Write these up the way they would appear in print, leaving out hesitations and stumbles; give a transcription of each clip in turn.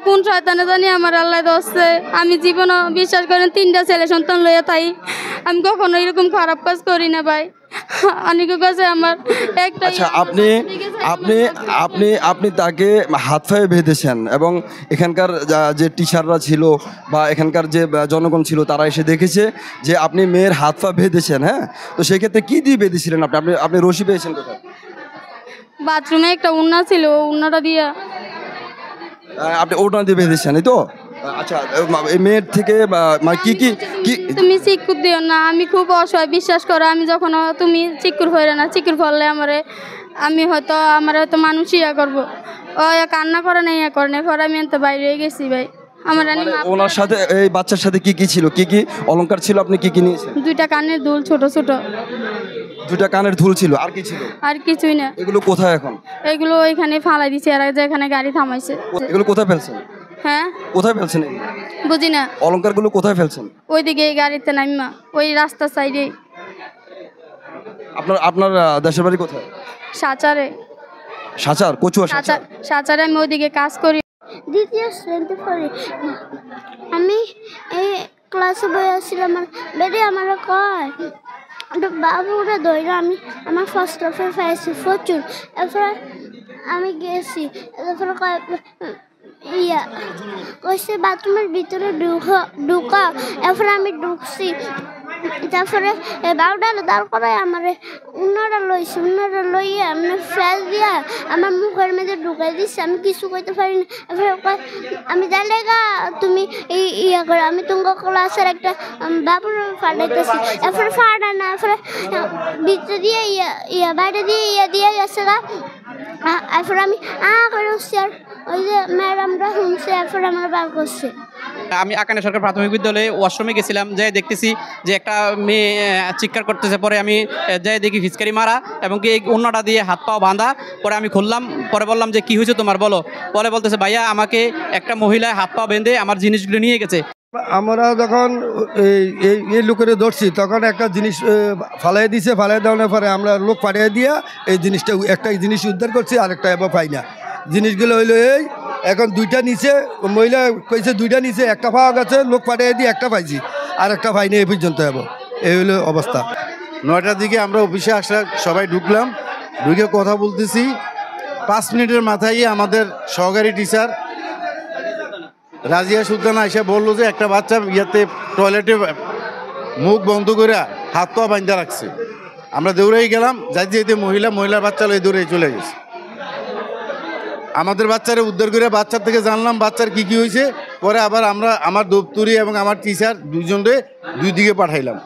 কোন শয়তানে জানি আমার আল্লাহ ধরছে। আমি জীবনও বিশ্বাস করেন 3টা ছেলে সন্তান লইয়া তাই আমি কখনো এরকম খারাপ কাজ করি না ভাই। অনেকের কাছে আমার একটা আচ্ছা, আপনি আপনি আপনি আপনি তাকে হাত পায়ে বেঁধেছেন এবং এখানকার যে টিচাররা ছিল বা এখানকার যে জনগণ ছিল তারা এসে দেখেছে যে আপনি মেয়ের হাত পা বেঁধেছেন, হ্যাঁ? তো সেক্ষেত্রে কি দিয়ে বেঁধেছিলেন আপনি? আপনি আপনি রশি পেয়েছেন কোথায়? বাথরুমে একটা উন্না ছিল, উন্নাটা দিয়া আপনি ওটা দিয়ে বেঁধেছেন, এই তো? আচ্ছা, এই মেয়ের থেকে মানে কি কি কি তুমি চিকুর দিও না, আমি খুব অসহায় বিশ্বাস করো। আমি যখন তুমি চিকুর ফেরে না, চিকুর ফেললে আমি হয়তো মানুষ ইয়া করবো। ও কান্না করে না, ইয়া করে না, পরে আমি এত বাইরে গেছি ভাই। আমার ওনার সাথে এই বাচ্চার সাথে কি কি ছিল, কি কি অলংকার ছিল, আপনি কি কি নিয়েছেন? 2টা কানের দুল ছোট ছোট। 2টা কানের দুল ছিল, আর কি ছিল? আর কিছুই না। এগুলো কোথায় এখন? এগুলো ওইখানে ফালাই দিছে, আর যেখানে গাড়ি থামাইছে। এগুলো কোথায় ফেলছেন? হ্যাঁ, কোথায় ফেলছেন এগুলো? বুঝি না। অলংকারগুলো কোথায় ফেলছেন? ওইদিকে গাড়িতে নামিমা, ওই রাস্তার সাইডে। আপনার আপনার দেশের বাড়ি কোথায়? সাচারে। সাচার, কচুয়া সাচার? সাচারে আমি ওইদিকে কাজ করি। দ্বিতীয় শ্রেণীতে পড়ি। আমি এই ক্লাসে বসেছিলাম, আর বেড়ে আমার কয় বাবুরা ধরে আমি আমার ফার্স্ট অফে পাইছি প্রচুর। এরপরে আমি গেছি, এরপরে কয় কইছে বাথরুমের ভিতরে ঢুকা। এরপরে আমি ঢুকছি, তারপরে বারোটা দাঁড় করায় আমার উন্নরা লইছে, উন্নরা লইয়া আমি ফেল দিয়া আমার মুখের মধ্যে ঢুকাই দিচ্ছে। আমি কিছু কইতে পারি না। এরপরে আমি জানলে গা তুমি এই ইয়া করে, আমি তোমার ক্লাসের একটা বাবুর ফাটাইতেছি। এরপরে ফাটায় না, এরপরে ভিতরে দিয়ে বাইরে দিয়ে দিয়ে গেছে গা। এরপরে আমি করে উঠছি, আর ওই যে ম্যাডামরা শুনছে, এরপরে আমার বার করছে। আমি আকানে সরকার প্রাথমিক বিদ্যালয়ে ওয়াশরুমে গেছিলাম, যাই দেখতেছি যে একটা মেয়ে চিৎকার করতেছে। পরে আমি যাই দেখি ফিচকারি মারা এবং কি অন্যটা দিয়ে হাত পাও বাঁধা। পরে আমি খুললাম, পরে বললাম যে কি হয়েছে তোমার, বলো। পরে বলতেছে ভাইয়া আমাকে একটা মহিলায় হাত পা বেঁধে আমার জিনিসগুলো নিয়ে গেছে। আমরা যখন এই লোকের ধরছি তখন একটা জিনিস ফালাই দিছে, ফালাই দেওয়ার পরে আমরা লোক পাঠিয়ে দিয়া এই জিনিসটা একটা জিনিস উদ্ধার করছি, আরেকটা এবার পাই না। জিনিসগুলো হইলো এই এখন 2টা নিচে, মহিলা কইছে 2টা নিচে, একটা পাওয়া গেছে, লোক পাঠিয়ে দিয়ে একটা পাইছি, আর একটা পাইনি এই পর্যন্ত। এবং এই হলো অবস্থা। 9টার দিকে আমরা অফিসে আসা সবাই ঢুকলাম, ঢুকে কথা বলতেছি। 5 মিনিটের মাথায় আমাদের সহকারী টিচার রাজিয়া সুলতানা এসে বললো যে একটা বাচ্চা টয়লেটে মুখ বন্ধ করে হাত পা বাঁধা রাখছে। আমরা দৌড়েই গেলাম, যাইতে যাইতে মহিলার বাচ্চা লয়ে দৌড়ে চলে গেছে। আমাদের বাচ্চারা উদ্ধার করে বাচ্চার থেকে জানলাম বাচ্চার কি কি হয়েছে। পরে আবার আমার দপ্তরি এবং আমার টিচার দুইজনরে 2 দিকে পাঠাইলাম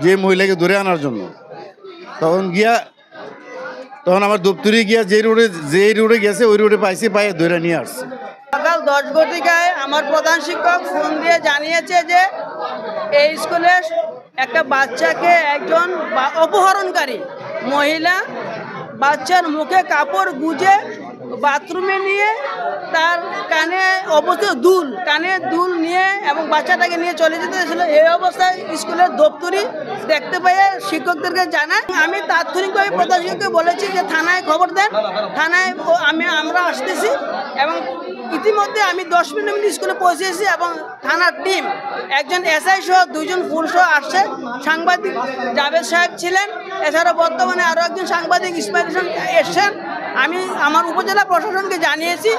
যে মহিলাকে ধরে আনার জন্য। তখন আমার দপ্তরি গিয়া যে রোডে গেছে ওই রোডে পাইছি, পায়ে ধরে নিয়ে আসছে। সকাল 10 ঘটিকায় আমার প্রধান শিক্ষক ফোন দিয়ে জানিয়েছে যে এই স্কুলে একটা বাচ্চাকে একজন অপহরণকারী মহিলা বাচ্চার মুখে কাপড় গুজে বাথরুমে নিয়ে তার কানে দুল নিয়ে এবং বাচ্চাটাকে নিয়ে চলে যেতে ছিল। এই অবস্থায় স্কুলের দপ্তরি দেখতে পেয়ে শিক্ষকদেরকে জানায়। আমি তাৎক্ষণিকভাবে প্রধান শিক্ষককে বলেছি যে থানায় খবর দেন, থানায় আমরা আসতেছি। এবং ইতিমধ্যে আমি 10 মিনিট স্কুলে পৌঁছেছি এবং থানার টিম একজন এসআই সহ 2জন ফুল সহ আসছে। সাংবাদিক জাভেদ সাহেব ছিলেন, এছাড়া বর্তমানে আরও একজন সাংবাদিক ইসমাইল হোসেন এসছেন। আমি আমার উপজেলা প্রশাসনকে জানিয়েছি,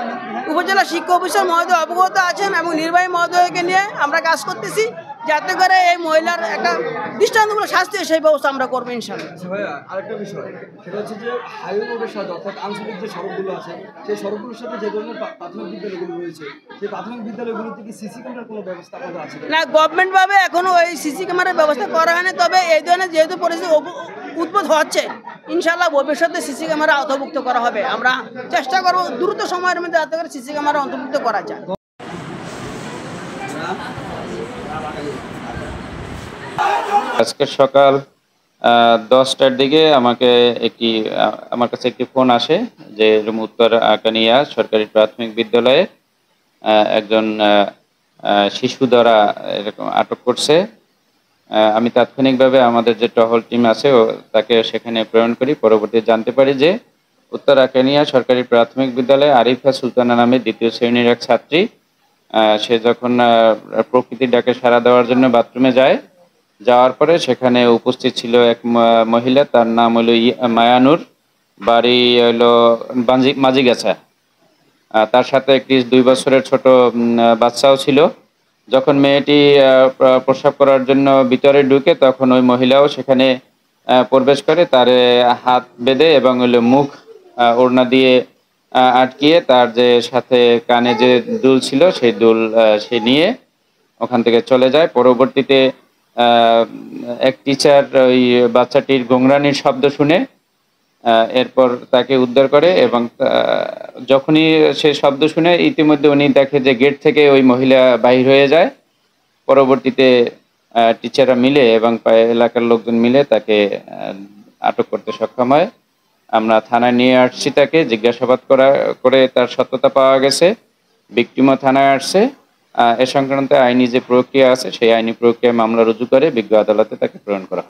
উপজেলা শিক্ষা অফিসার মহোদয় অবগত আছেন এবং নির্বাহী মহোদয়কে নিয়ে আমরা কাজ করতেছি যাতে করে এই মহিলার একটা দৃষ্টান্তমূলক শাস্তি সেই ব্যবস্থা আমরা করবো ইনশাআল্লাহ। আরেকটা বিষয়, সেটা হচ্ছে যে হাইওয়ে রোডের সাথে অর্থাৎ আঞ্চলিক যে সড়কগুলো আছে সেই সড়কগুলোর সাথে যে ধরনের প্রাথমিক বিদ্যালয়গুলো রয়েছে সেই প্রাথমিক বিদ্যালয়গুলোতে কি সিসি ক্যামেরার কোনো ব্যবস্থা আপনাদের আছে না? গভর্নমেন্টভাবে এখনও ওই সিসি ক্যামেরার ব্যবস্থা করা হয়নি। তবে এই ধরনের যেহেতু পরিস্থিতি উদ্ভূত হচ্ছে, ইনশাআল্লাহ ভবিষ্যতে সিসি ক্যামেরা অন্তর্ভুক্ত করা হবে। আমরা চেষ্টা করব দ্রুত সময়ের মধ্যে যাতে করে সিসি ক্যামেরা অন্তর্ভুক্ত করা যায়। আজকে সকাল 10টার দিকে আমার কাছে একটি ফোন আসে যে উত্তর আকানিয়া সরকারি প্রাথমিক বিদ্যালয়ে একজন শিশু দ্বারা এরকম আটক করছে। আমি তাৎক্ষণিকভাবে আমাদের যে টহল টিম আছে তাকে সেখানে প্রেরণ করি। পরবর্তীতে জানতে পারি যে উত্তর আকানিয়া সরকারি প্রাথমিক বিদ্যালয়ে আরিফা সুলতানা নামে 2য় শ্রেণীর এক ছাত্রী সে যখন প্রকৃতির ডাকে সাড়া দেওয়ার জন্য বাথরুমে যায়, যাওয়ার পরে সেখানে উপস্থিত ছিল এক মহিলা, তার নাম হলো মায়ানুর, বাড়ি হলো মাঝিগাছা। তার সাথে একটি 2 বছরের ছোট বাচ্চাও ছিল। যখন মেয়েটি প্রস্রাব করার জন্য ভিতরে ঢুকে, তখন ওই মহিলাও সেখানে প্রবেশ করে, তার হাত বেঁধে এবং হলো মুখ ওড়না দিয়ে আটকিয়ে তার যে সাথে কানে যে দুল ছিল সেই দুল সে নিয়ে ওখান থেকে চলে যায়। পরবর্তীতে এক টিচার ওই বাচ্চাটির গোংরানির শব্দ শুনে এরপর তাকে উদ্ধার করে, এবং যখনই সে শব্দ শুনে ইতিমধ্যে উনি দেখে যে গেট থেকে ওই মহিলা বাহির হয়ে যায়। পরবর্তীতে টিচাররা মিলে এবং এলাকার লোকজন মিলে তাকে আটক করতে সক্ষম হয়। আমরা থানায় নিয়ে আসছি, তাকে জিজ্ঞাসাবাদ করে তার সত্যতা পাওয়া গেছে। ভিকটিমও থানায় আসছে। এ সংক্রান্ত আইনি যে প্রক্রিয়া আছে সেই আইনি প্রক্রিয়ায় মামলা রুজু করে বিজ্ঞ আদালতে তাকে প্রেরণ করা।